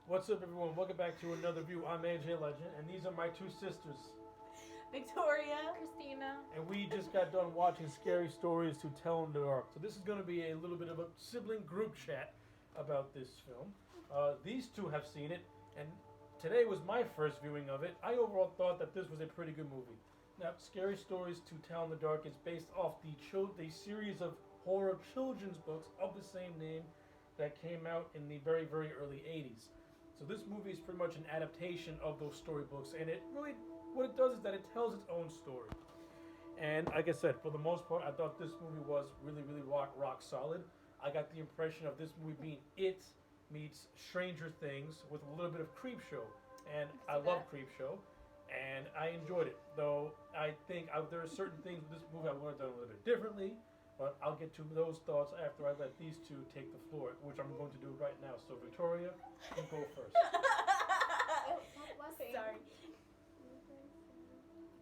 What's up, everyone? Welcome back to another review. I'm AJ Legend, and these are my two sisters. Victoria. Christina. And we just got done watching Scary Stories to Tell in the Dark. So this is going to be a little bit of a sibling group chat about this film. These two have seen it, and today was my first viewing of it. I overall thought that this was a pretty good movie. Now, Scary Stories to Tell in the Dark is based off the series of horror children's books of the same name that came out in the very, very early 80s. So this movie is pretty much an adaptation of those storybooks, and it really, what it does is that it tells its own story. And like I said, for the most part, I thought this movie was really, really rock solid. I got the impression of this movie being It meets Stranger Things with a little bit of Creepshow, and I love Creepshow, and I enjoyed it. Though I think there are certain things with this movie I would have done a little bit differently. But I'll get to those thoughts after I let these two take the floor, which I'm going to do right now. So, Victoria, you go first. Sorry.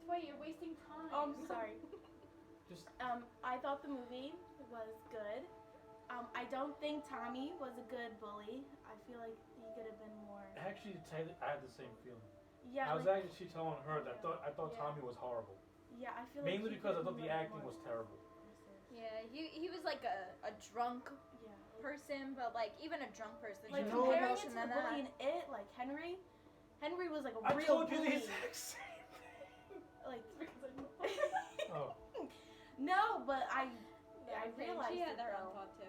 Why you're wasting time. Oh, I'm sorry. Just I thought the movie was good. I don't think Tommy was a good bully. I feel like he could have been more. actually, I had the same feeling. Yeah. I was like, actually telling her that I thought Tommy was horrible. Yeah, I feel Mainly like because I thought the acting was terrible. Yeah, he was like a drunk Yeah. person, but like even a drunk person. Like You know- comparing it emotion to than the bully in that. It, like Henry was like a I real told you bully. the exact same thing. Like Oh, no, but I realized she it had that though. wrong thought too.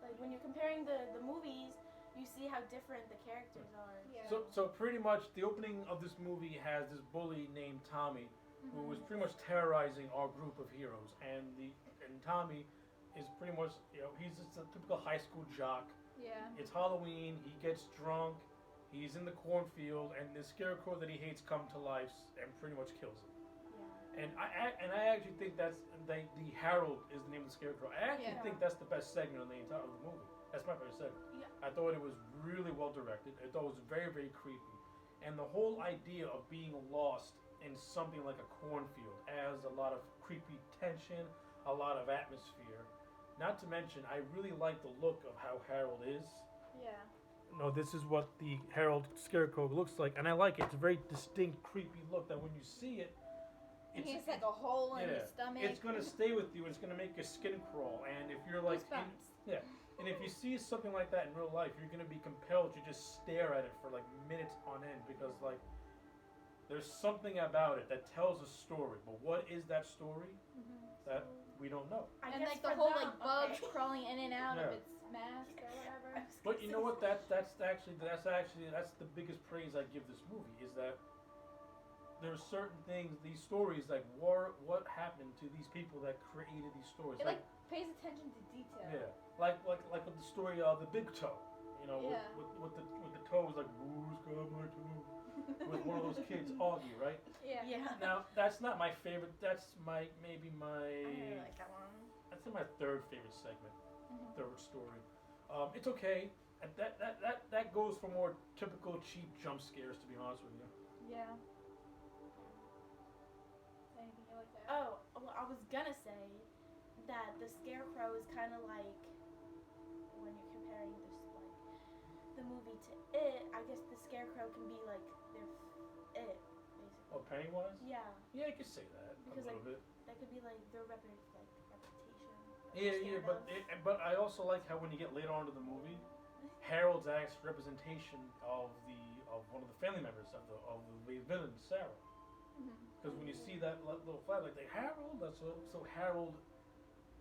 Like when you're comparing the movies, you see how different the characters are. Yeah. so pretty much the opening of this movie has this bully named Tommy, who was pretty much terrorizing our group of heroes, and Tommy is pretty much, he's just a typical high school jock. Yeah. It's Halloween. He gets drunk. He's in the cornfield, and the scarecrow that he hates come to life and pretty much kills him. Yeah. And I actually think that's the Harold is the name of the scarecrow. I actually Yeah. think that's the best segment of the entire of the movie. That's my favorite segment. Yeah. I thought it was really well directed. I thought it was very, very creepy, and the whole idea of being lost in something like a cornfield adds a lot of creepy tension, a lot of atmosphere. Not to mention, I really like the look of how Harold is. Yeah. No, this is what the Harold Scarecrow looks like, and I like it. It's a very distinct, creepy look that when you see it, He has like a hole in his stomach. it's gonna stay with you. It's gonna make your skin crawl, and if you're like, Goosebumps. and if you see something like that in real life, you're gonna be compelled to just stare at it for like minutes on end because like there's something about it that tells a story. But what is that story? That we don't know. I And guess like the for whole them, like bugs okay. crawling in and out of Yeah. its mask or whatever. But you know what? That's the biggest praise I give this movie is that there's certain things, these stories, like what happened to these people that created these stories. It like pays attention to detail. Yeah, like with the story of the big toe. You know, Yeah. with the toes, like who's got my toe? With one of those kids, Augie, right? Yeah. Yeah. Now that's not my favorite. That's I really like that one. That's my third favorite segment, Mhm. third story. It's okay. And that goes for more typical cheap jump scares, to be honest with you. Yeah. Anything you like that? Oh, well, I was gonna say that the scarecrow is kind of like when you're comparing this like the movie to It. I guess the scarecrow can be like It, basically. Oh, Pennywise? Yeah, Yeah, you could say that Because, a little bit. that could be like their reputation. Yeah, but I also like how when you get later on to the movie, Harold's actual representation of one of the family members of the villain, Sarah. Because when you see that little flag, like Harold, so Harold.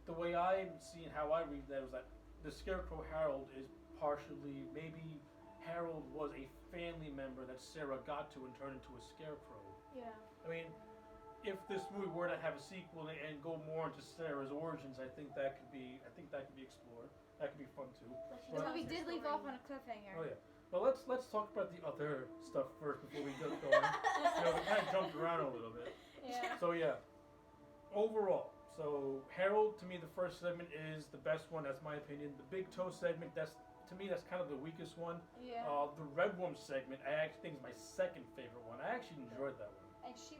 The way I'm seeing how I read that was that the Scarecrow Harold is partially maybe Harold was a family member that Sarah got to and turned into a scarecrow. Yeah. I mean, if this movie were to have a sequel and go more into Sarah's origins, I think that could be explored. That could be fun too. The movie did leave off on a cliffhanger. Oh yeah. But let's talk about the other stuff first before we get going. We kind of jumped around a little bit. Yeah. So yeah, overall, so Harold to me the first segment is the best one. That's my opinion. The Big Toe segment, that's kind of the weakest one. Yeah. The Red Worm segment, I actually think is my second favorite one. I actually enjoyed that one. And she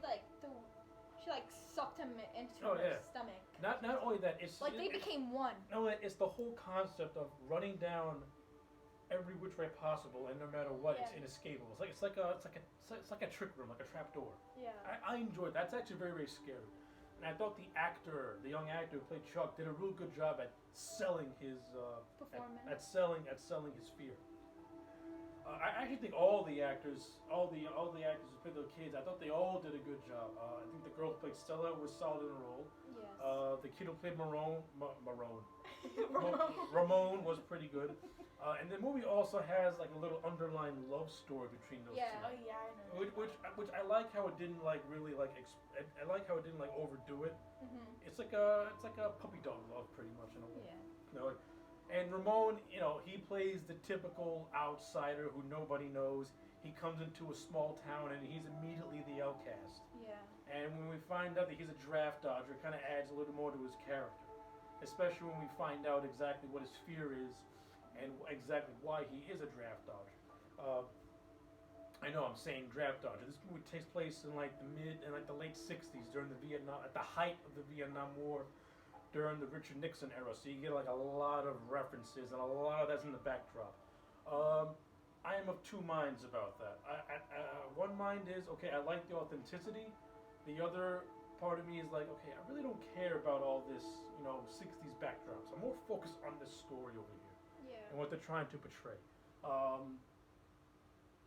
sucked him into Oh, her yeah. stomach. Not only that, it's Like they became one. no, it's the whole concept of running down every which way possible, and no matter what, it's Yeah. inescapable. It's like a trick room, like a trap door. Yeah. I enjoyed that. That's actually very, very scary. And I thought the young actor who played Chuck, did a real good job at selling his Performance. at selling his fear. I actually think all the actors who played the kids, I thought they all did a good job. I think the girl who played Stella was solid in the role. Yes. The kid who played Ramon was pretty good. And the movie also has like a little underlying love story between those Yeah. Oh two. yeah, I know. Which I like how it didn't like really like I like how it didn't like overdo it. Mhm. It's like a puppy dog love pretty much in a way. Yeah. You know, and Ramon, he plays the typical outsider who nobody knows. He comes into a small town and he's immediately the outcast. Yeah. And when we find out that he's a draft dodger, it kind of adds a little more to his character. Especially when we find out exactly what his fear is and exactly why he is a draft dodger. I know I'm saying draft dodger. This movie takes place in like the late '60s during the Vietnam, at the height of the Vietnam War, during the Richard Nixon era. So you get like a lot of references and a lot of that's in the backdrop. I am of two minds about that. One mind is okay. I like the authenticity. The other part of me is like, okay, I really don't care about all this, 60s backdrops. I'm more focused on this story over here Yeah. and what they're trying to portray.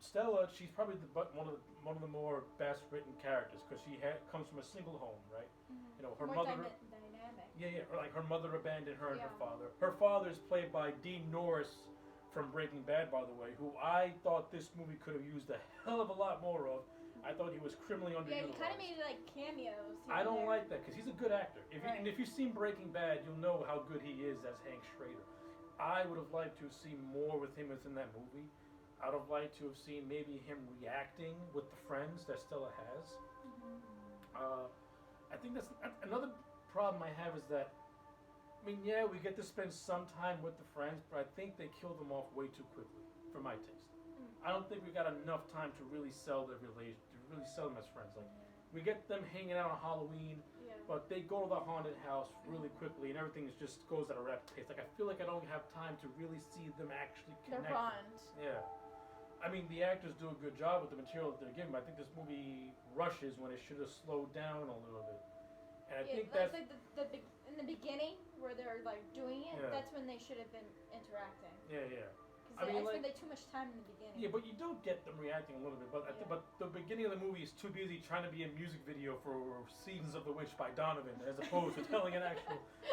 Stella, she's probably one of the more best written characters because she comes from a single home, right? Mhm. Her More mother. dynamic. Yeah, like her mother abandoned her and her Yeah. father. Her father is played by Dean Norris from Breaking Bad, by the way, who I thought this movie could have used a hell of a lot more of. I thought he was criminally underutilized. Yeah, he kind of made like cameos. Here I and don't there. like that because he's a good actor. Right. And if you've seen Breaking Bad, you'll know how good he is as Hank Schrader. I would have liked to have seen more with him within that movie. I'd have liked to have seen maybe him reacting with the friends that Stella has. I think that's another problem I have is that, yeah, we get to spend some time with the friends, but I think they kill them off way too quickly, for my taste. I don't think we got enough time to really sell their relation, to really sell them as friends. Like, we get them hanging out on Halloween, Yeah. but they go to the haunted house really quickly, and everything just goes at a rapid pace. Like, I feel like I don't have time to really see them actually Their connect. bond. Yeah. I mean, the actors do a good job with the material that they're given, but I think this movie rushes when it should have slowed down a little bit. And I think that's... like in the beginning where they're like doing it. Yeah. That's when they should have been interacting. Yeah. Because I spent too much time in the beginning. Yeah, but you do get them reacting a little bit. But but the beginning of the movie is too busy trying to be a music video for Seasons of the Witch by Donovan, as opposed to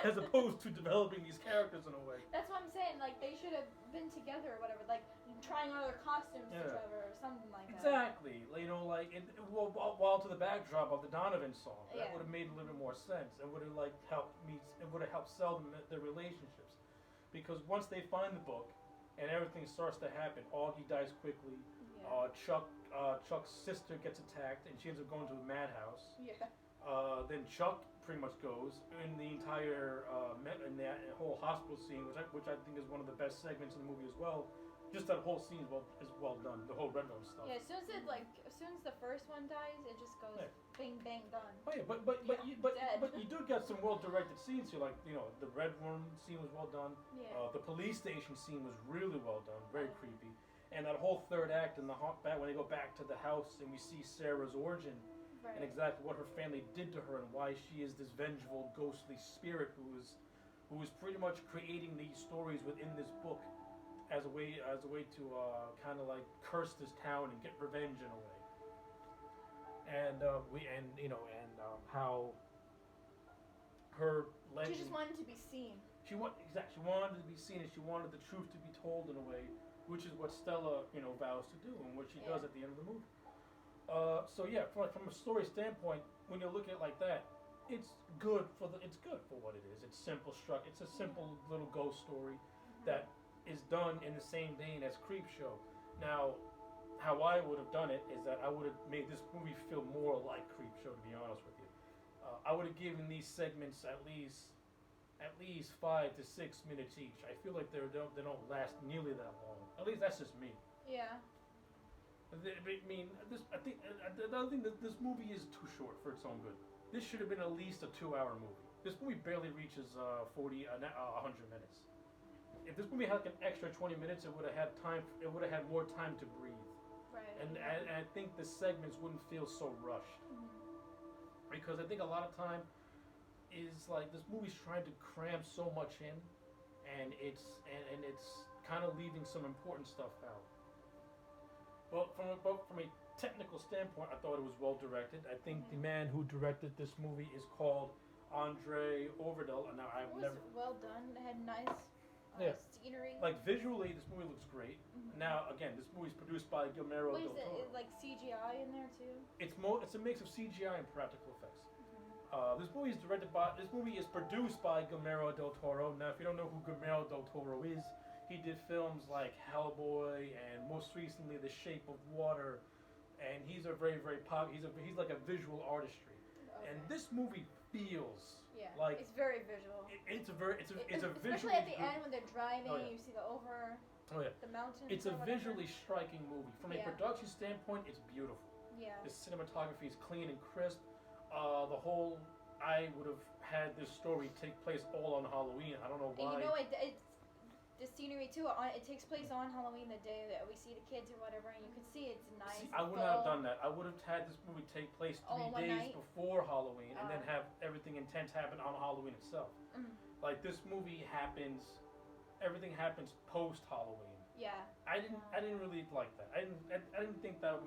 as opposed to developing these characters in a way. That's what I'm saying. Like they should have been together or whatever. Like trying on other costumes Yeah. together or something like that. Exactly. While to the backdrop of the Donovan song, that Yeah. would have made a little bit more sense and would have helped sell them their relationships, because once they find the book and everything starts to happen, Augie dies quickly. Yeah. Chuck's sister gets attacked and she ends up going to a madhouse. Yeah. Then Chuck pretty much goes in the entire in that whole hospital scene, which I think is one of the best segments in the movie as well. Just that whole scene is well done. The whole Red Nose stuff. Yeah. As soon as the first one dies, it just goes bing bang done. Oh yeah, but Dead. you do get some well directed scenes here, like the Red Room scene was well done. Yeah. The police station scene was really well done, very creepy. And that whole third act in when they go back to the house and we see Sarah's origin Right. and exactly what her family did to her and why she is this vengeful, ghostly spirit who is pretty much creating these stories within this book as a way to kind of like curse this town and get revenge in a way. And how her legend. She just wanted to be seen. She wanted to be seen, and she wanted the truth to be told in a way, which is what Stella, vows to do, and what she does at the end of the movie. From a story standpoint, when you look at it like that, it's good for what it is. It's simple It's a simple little ghost story that is done in the same vein as Creepshow. Now, how I would have done it is that I would have made this movie feel more like Creepshow, to be honest with you. I would have given these segments at least 5 to 6 minutes each. I feel like they don't last nearly that long. At least that's just me. Yeah. I mean, the other thing that this movie is too short for its own good. This should have been at least a 2-hour movie. This movie barely reaches 100 minutes. if this movie had like an extra 20 minutes, it would have had time. It would have had more time to breathe, Right. and I think the segments wouldn't feel so rushed. Because I think a lot of time is like this movie's trying to cram so much in, and it's kind of leaving some important stuff out. But from a technical standpoint, I thought it was well directed. I think the man who directed this movie is called Andre Overdell, and now I've It was never well done. It had nice Yeah. scenery. like visually this movie looks great. Now again, this movie's produced by Guillermo What del is it? Toro. Is like CGI in there too? It's a mix of CGI and practical effects. This movie is produced by Guillermo del Toro. Now, if you don't know who Guillermo del Toro is, he did films like Hellboy and most recently The Shape of Water, and he's a very he's like a visual artistry. Okay. And this movie feels yeah, like it's very visual. it's a visual. Especially at the end when they're driving, Oh, yeah. you see the mountains. It's a or whatever. visually striking movie. From a Yeah. production standpoint, it's beautiful. Yeah. The cinematography is clean and crisp. I would have had this story take place all on Halloween. I don't know why. And you know it's the scenery too. It takes place on Halloween, the day that we see the kids or whatever, and you can see it's nice. See, I would not have done that. I would have had this movie take place Oh, 3 one days night? before Halloween, and then Oh. have everything intense happen on Halloween itself. Like this movie happens, everything happens post Halloween. Yeah. I didn't really like that. I didn't think that.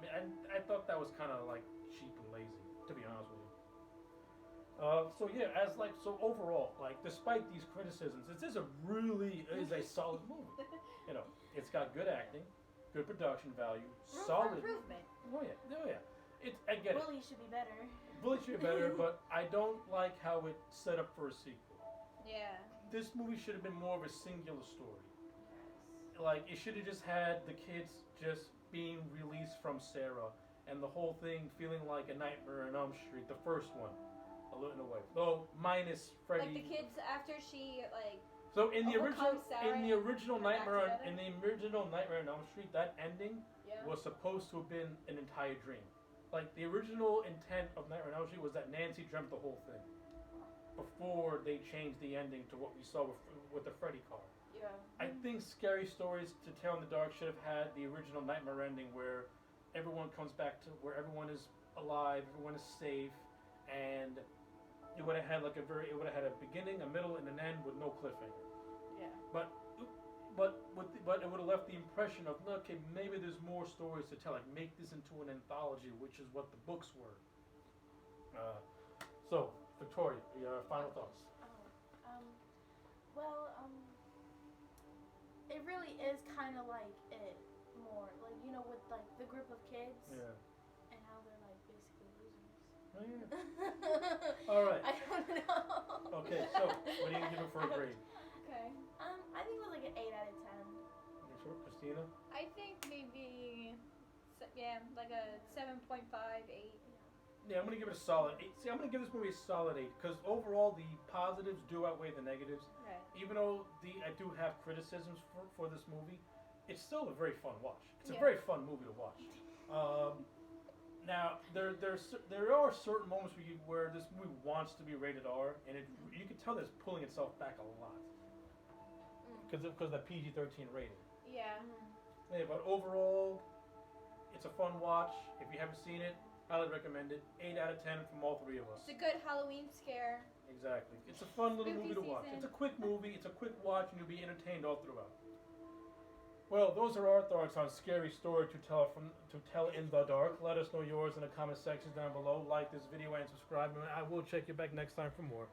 I thought that was kind of like cheap and lazy, to be honest with you. So overall, like despite these criticisms, this is a solid movie. You know, it's got good acting, good production value, Room for solid. improvement. Oh yeah. I get it. Bully should be better. Bully should be better, but I don't like how it set up for a sequel. Yeah. This movie should have been more of a singular story. Like it should have just had the kids just being released from Sarah, and the whole thing feeling like a Nightmare on Elm Street, the first one, a little in a way. Though minus Freddy. Like the kids after she like. So in the overcome Sarah original and put her back Nightmare on Elm Street, that ending Yeah. was supposed to have been an entire dream. Like the original intent of Nightmare on Elm Street was that Nancy dreamt the whole thing before they changed the ending to what we saw with the Freddy car. Yeah. I think Scary Stories to Tell in the Dark should have had the original Nightmare ending where everyone comes back to where everyone is alive, everyone is safe, and it would have had a beginning, a middle, and an end with no cliffhanger. Yeah. But it would have left the impression of okay, maybe there's more stories to tell. Like make this into an anthology, which is what the books were. So Victoria, your final thoughts. It really is kind of like it more, like you know, with like the group of kids Yeah. and how they're like basically losers. Oh, yeah. All right. I don't know. Okay, so what are you gonna give it for a grade? Okay. I think it was like an 8 out of 10. You sure, Christina? I think maybe. Like a 7.5, 8. Yeah, I'm gonna give it a solid 8. See, I'm gonna give this movie a solid 8 because overall the positives do outweigh the negatives. Right. Even though I do have criticisms for this movie, it's still a very fun watch. It's a Yeah. very fun movie to watch. Now there are certain moments where this movie wants to be rated R, and you can tell that it's pulling itself back a lot because of the PG-13 rating. Yeah. Yeah, but overall, it's a fun watch. If you haven't seen it, highly recommend it. 8 out of 10 from all three of us. It's a good Halloween scare. Exactly. It's a fun little Spooky movie to watch. season. It's a quick movie. It's a quick watch, and you'll be entertained all throughout. Well, those are our thoughts on Scary Story to Tell in the Dark. Let us know yours in the comment section down below. Like this video and subscribe, and I will check you back next time for more.